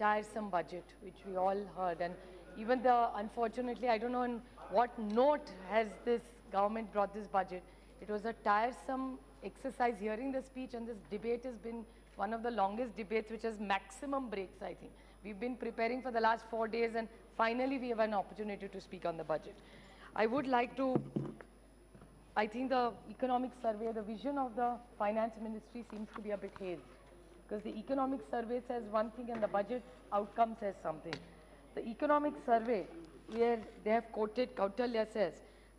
tiresome budget, which we all heard. And even unfortunately, I don't know on what note has this government brought this budget. It was a tiresome exercise hearing the speech, and this debate has been one of the longest debates, which has maximum breaks, I think. We've been preparing for the last 4 days, and finally we have an opportunity to speak on the budget. I would like to, I think the economic survey, the vision of the finance ministry seems to be a bit hazy, because the economic survey says one thing and the budget outcome says something. The economic survey, where they have quoted Kautilya, says,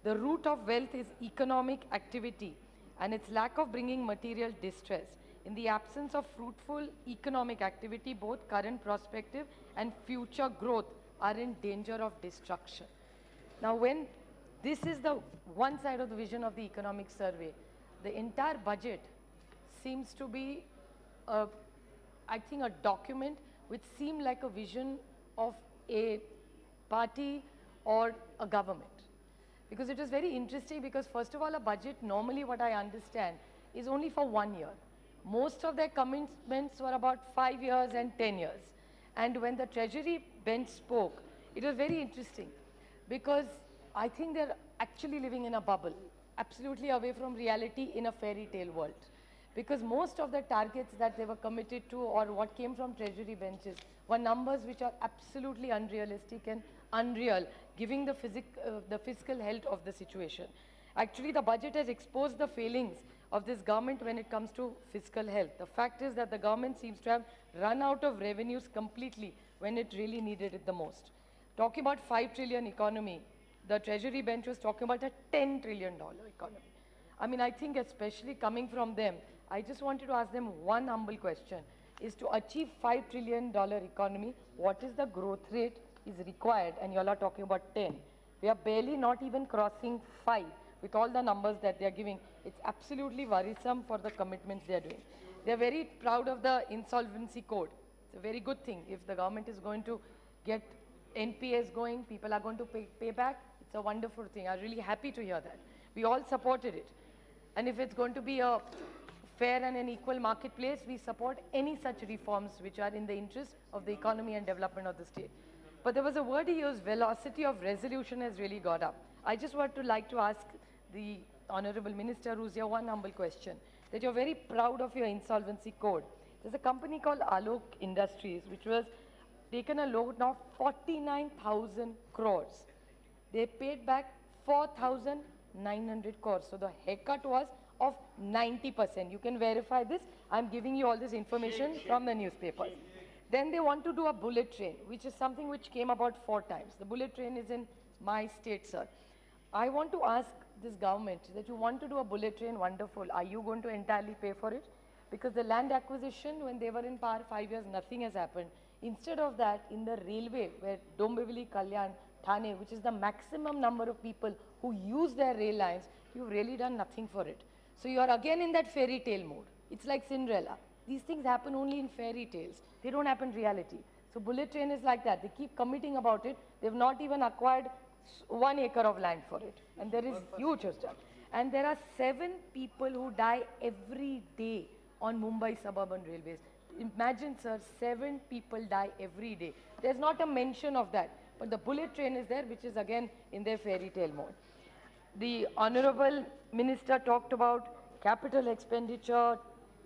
the root of wealth is economic activity and its lack of bringing material distress. In the absence of fruitful economic activity, both current prospective and future growth are in danger of destruction. Now, when this is the one side of the vision of the economic survey, the entire budget seems to be, I think, a document which seemed like a vision of a party or a government. Because it is very interesting, because first of all, a budget, normally what I understand, is only for 1 year. Most of their commitments were about 5 years and 10 years. And when the Treasury bench spoke, it was very interesting, because I think they're actually living in a bubble, absolutely away from reality in a fairy tale world. Because most of the targets that they were committed to, or what came from Treasury benches, were numbers which are absolutely unrealistic and unreal, giving the fiscal health of the situation. Actually, the budget has exposed the failings of this government when it comes to fiscal health. The fact is that the government seems to have run out of revenues completely when it really needed it the most. Talking about 5 trillion economy, the Treasury bench was talking about a $10 trillion economy. I mean, I think especially coming from them, I just wanted to ask them one humble question, is to achieve $5 trillion economy, what is the growth rate is required? And you all are talking about 10. We are barely not even crossing 5 with all the numbers that they are giving. It's absolutely worrisome for the commitments they are doing. They are very proud of the insolvency code. It's a very good thing. If the government is going to get NPAs going, people are going to pay back. It's a wonderful thing. I'm really happy to hear that. We all supported it. And if it's going to be a fair and an equal marketplace, we support any such reforms which are in the interest of the economy and development of the state. But there was a word he used, velocity of resolution has really got up. I just want to like to ask the Honorable Minister who's here one humble question, that you're very proud of your insolvency code. There's a company called Lok Industries which was taken a loan of 49,000 crores. They paid back 4,900 crores. So the haircut was of 90%. You can verify this. I'm giving you all this information from the newspapers. Then they want to do a bullet train, which is something which came about 4 times. The bullet train is in my state, sir. I want to ask this government that you want to do a bullet train, wonderful. Are you going to entirely pay for it? Because the land acquisition, when they were in power 5 years, nothing has happened. Instead of that, in the railway, where Dombivli, Kalyan, Thane, which is the maximum number of people who use their rail lines, you've really done nothing for it. So you are again in that fairy tale mode. It's like Cinderella. These things happen only in fairy tales. They don't happen in reality. So bullet train is like that. They keep committing about it. They've not even acquired 1 acre of land for it. And there is huge stuff. And there are 7 people who die every day on Mumbai suburban railways. Imagine, sir, 7 people die every day. There's not a mention of that. But the bullet train is there, which is again in their fairy tale mode. The Honorable Minister talked about capital expenditure,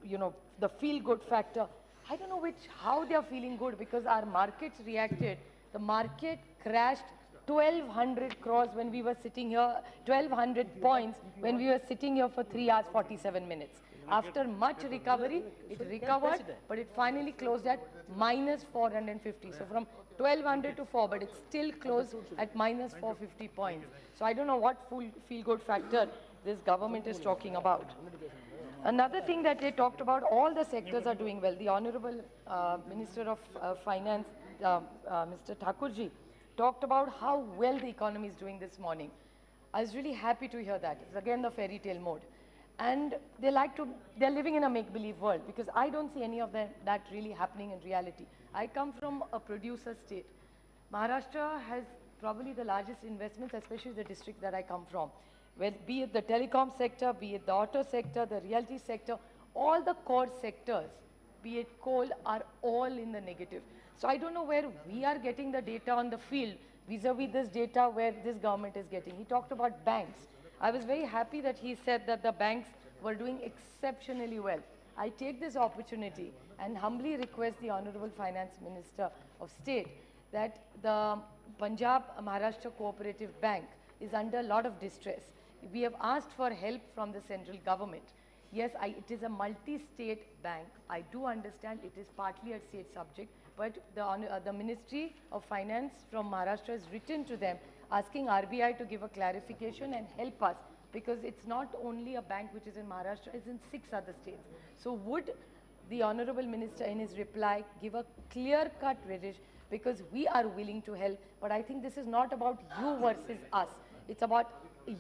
you know, the feel-good factor. I don't know how they are feeling good, because our markets reacted. The market crashed 1,200 crores when we were sitting here, 1,200 points when we were sitting here for 3 hours, 47 minutes. After much recovery, it recovered, but it finally closed at minus 450. So from 1,200 to 4, but it's still closed at minus 450 points. So I don't know what feel-good factor this government is talking about. Another thing that they talked about, all the sectors are doing well. The Honorable Minister of Finance, Mr. Thakurji, talked about how well the economy is doing this morning. I was really happy to hear that. It's again the fairy tale mode. And they're living in a make-believe world, because I don't see any of that really happening in reality. I come from a producer state. Maharashtra has probably the largest investments, especially the district that I come from. Well, be it the telecom sector, be it the auto sector, the realty sector, all the core sectors, be it coal, are all in the negative. So I don't know where we are getting the data on the field vis-a-vis this data where this government is getting. He talked about banks. I was very happy that he said that the banks were doing exceptionally well. I take this opportunity and humbly request the Honorable Finance Minister of State that the Punjab Maharashtra Cooperative Bank is under a lot of distress. We have asked for help from the central government. Yes, it is a multi-state bank. I do understand it is partly a state subject, but the Ministry of Finance from Maharashtra has written to them asking RBI to give a clarification and help us, because it's not only a bank which is in Maharashtra, it's in 6 other states. So would the Honorable Minister in his reply give a clear-cut reddish, because we are willing to help, but I think this is not about you versus us. It's about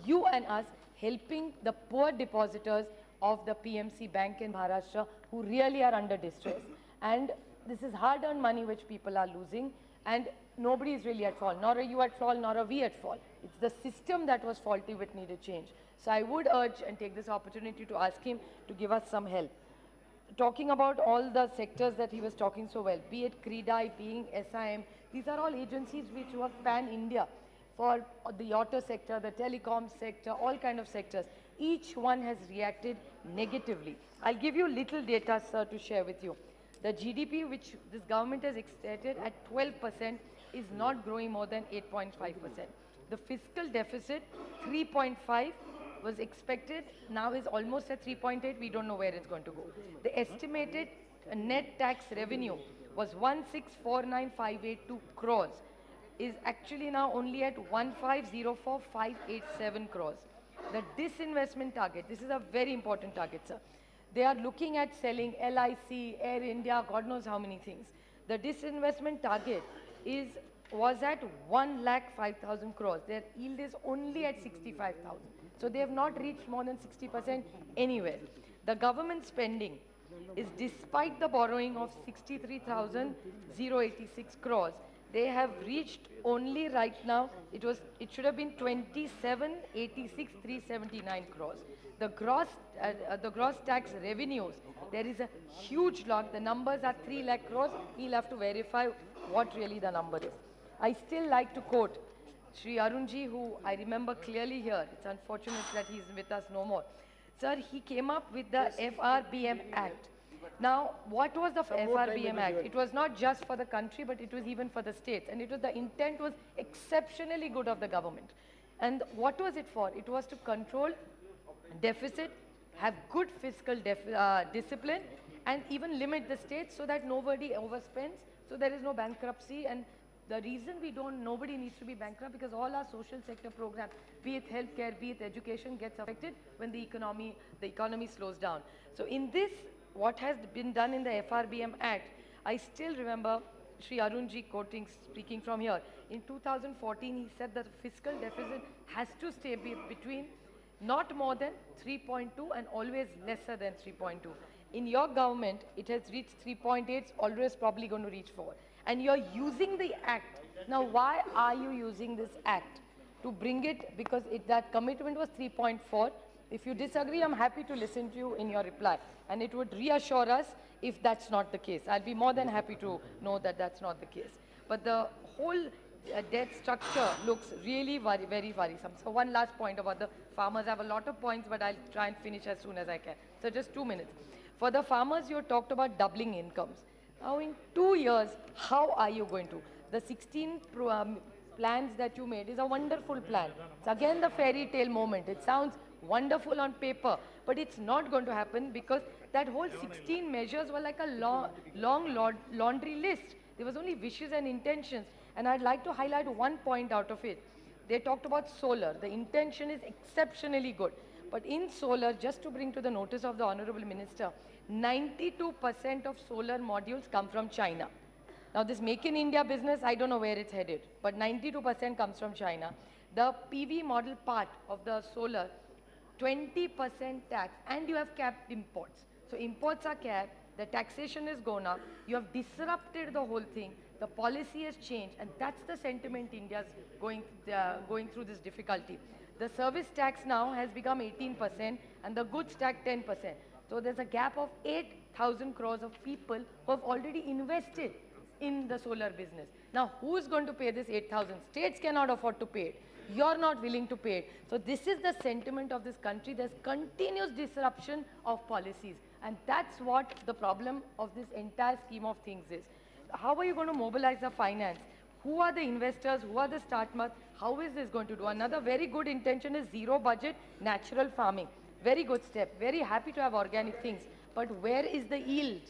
you and us helping the poor depositors of the PMC Bank in Maharashtra who really are under distress. And this is hard-earned money which people are losing, and nobody is really at fault. Nor are you at fault, nor are we at fault. It's the system that was faulty which needed change. So I would urge and take this opportunity to ask him to give us some help. Talking about all the sectors that he was talking so well, be it CREDAI, being SIM, these are all agencies which work pan-India for the auto sector, the telecom sector, all kind of sectors. Each one has reacted negatively. I'll give you little data, sir, to share with you. The GDP which this government has extended at 12% is not growing more than 8.5%. The fiscal deficit, 3.5, was expected, now is almost at 3.8, we don't know where it's going to go. The estimated net tax revenue was 1,649,582 crores, is actually now only at 1,504,587 crores. The disinvestment target, this is a very important target, sir. They are looking at selling LIC, Air India, God knows how many things. The disinvestment target was at 1,05,000 crores. Their yield is only at 65,000. So they have not reached more than 60% anywhere. The government spending is, despite the borrowing of 63,086 crores, they have reached only right now, it should have been 27,86,379 crores. The gross tax revenues, there is a huge lot. The numbers are 3 lakh crores. He'll have to verify what really the number is. I still like to quote Shri Arunji, who I remember clearly here. It's unfortunate that he's with us no more. Sir, he came up with the FRBM Act. Now, what was the FRBM Act? It was not just for the country, but it was even for the states. And the intent was exceptionally good of the government. And what was it for? It was to control deficit, have good fiscal discipline, and even limit the states so that nobody overspends, so there is no bankruptcy. And the reason nobody needs to be bankrupt, because all our social sector programs, be it healthcare, be it education, gets affected when the economy slows down. So in this, what has been done in the FRBM Act, I still remember Shri Arunji speaking from here. In 2014, he said that the fiscal deficit has to stay between not more than 3.2 and always lesser than 3.2. In your government, it has reached 3.8, it's always probably going to reach 4. And you're using the act. Now, why are you using this act? To bring it, because that commitment was 3.4. If you disagree, I'm happy to listen to you in your reply. And it would reassure us if that's not the case. I'll be more than happy to know that that's not the case. But the whole debt structure looks really very worrisome. So one last point about the farmers. I have a lot of points, but I'll try and finish as soon as I can. So just 2 minutes. For the farmers, you talked about doubling incomes. Now in 2 years, how are you going to? The 16 plans that you made is a wonderful plan. It's again the fairy tale moment. It sounds wonderful on paper, but it's not going to happen, because that whole 16 measures were like a long laundry list. There was only wishes and intentions. And I'd like to highlight one point out of it. They talked about solar. The intention is exceptionally good. But in solar, just to bring to the notice of the Honorable Minister, 92% of solar modules come from China. Now this Make in India business, I don't know where it's headed, but 92% comes from China. The PV model part of the solar, 20% tax, and you have capped imports. So imports are capped, the taxation is gone up, you have disrupted the whole thing, the policy has changed, and that's the sentiment India's going through this difficulty. The service tax now has become 18% and the goods tax 10%. So there's a gap of 8,000 crores of people who have already invested in the solar business. Now, who is going to pay this 8,000? States cannot afford to pay it. You're not willing to pay it. So this is the sentiment of this country. There's continuous disruption of policies. And that's what the problem of this entire scheme of things is. How are you going to mobilize the finance? Who are the investors? Who are the startups? How is this going to do? Another very good intention is zero budget natural farming. Very good step. Very happy to have organic things. But where is the yield?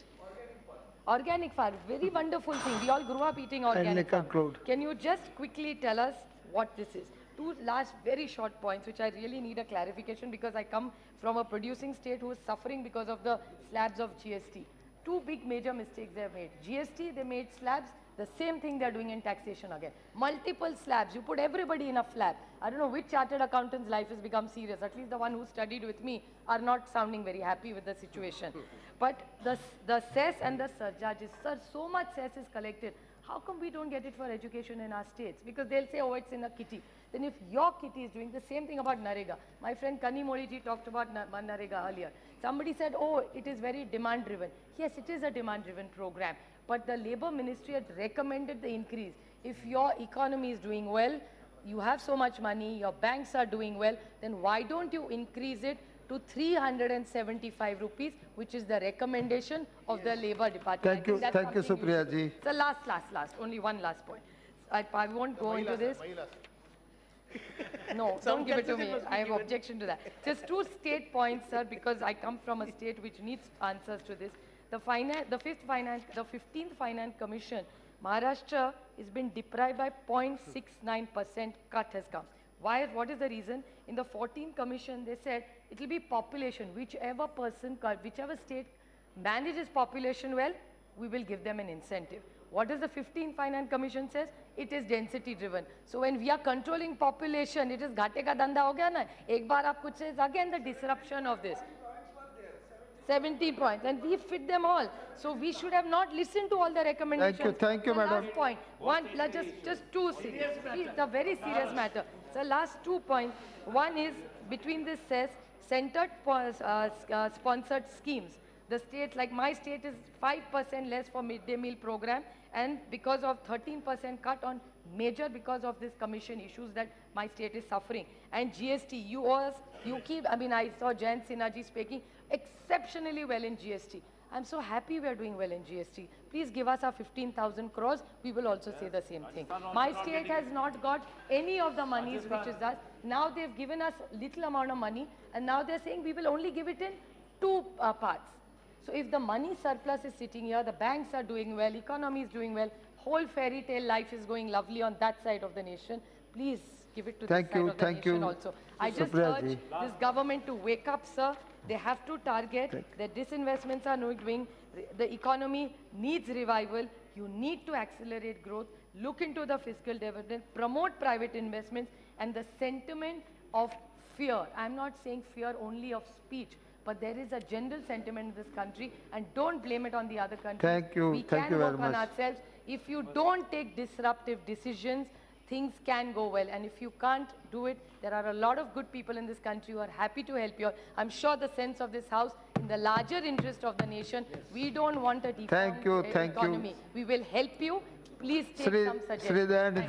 Organic farm, very wonderful thing. We all grew up eating organic farm. Can you just quickly tell us what this is? Two last very short points which I really need a clarification because I come from a producing state who is suffering because of the slabs of GST. Two big major mistakes they have made. GST, they made slabs. The same thing they're doing in taxation again. Multiple slabs. You put everybody in a slab. I don't know which chartered accountant's life has become serious. At least the one who studied with me are not sounding very happy with the situation. But the cess and the surcharges, sir, so much cess is collected. How come we don't get it for education in our states? Because they'll say, oh, it's in a kitty. Then if your kitty is doing the same thing about Narega. My friend Kani Moliji talked about Narega earlier. Somebody said, oh, it is very demand driven. Yes, it is a demand driven program. But the Labour Ministry had recommended the increase. If your economy is doing well, you have so much money, your banks are doing well, then why don't you increase it to 375 rupees, which is the recommendation of the Labour Department. Thank you, Supriya ji. So last, only one last point. I won't go into this. No, don't give it to me. I have objection to that. Just two state points, sir, because I come from a state which needs answers to this. The 15th Finance Commission, Maharashtra has been deprived by 0.69% cut has come. Why? What is the reason? In the 14th Commission, they said it will be population. Whichever state manages population well, we will give them an incentive. What does the 15th Finance Commission says? It is density driven. So when we are controlling population, it is ghate ka danda ho gaya na. Ek baar aap kuch says again the disruption of this. 17 points, and we fit them all. So we should have not listened to all the recommendations. Thank you, madam. Last point, just two serious. It's a very serious matter. So last 2 points. One is between this says centered sponsored schemes. The states, like my state, is 5% less for midday meal program, and because of 13% cut on major because of this commission issues that my state is suffering. And GST, I saw Jayant Sinha ji speaking exceptionally well in GST. I'm so happy we are doing well in GST. Please give us our 15,000 crores. We will also say the same thing. My state has not got any of the monies which is us. Now they've given us little amount of money, and now they're saying we will only give it in two parts. So if the money surplus is sitting here, the banks are doing well, economy is doing well, whole fairy tale life is going lovely on that side of the nation, please give it to this side of the nation also. I just urge this government to wake up, sir. They have to target the disinvestments are not doing. The economy needs revival. You need to accelerate growth. Look into the fiscal development. Promote private investments. And the sentiment of fear. I'm not saying fear only of speech, but there is a general sentiment in this country, and don't blame it on the other countries. Thank you. We can work on ourselves. If you don't take disruptive decisions, things can go well. And if you can't do it, there are a lot of good people in this country who are happy to help you. I'm sure the sense of this house, in the larger interest of the nation, we don't want a defunct economy. We will help you. Please take some suggestions.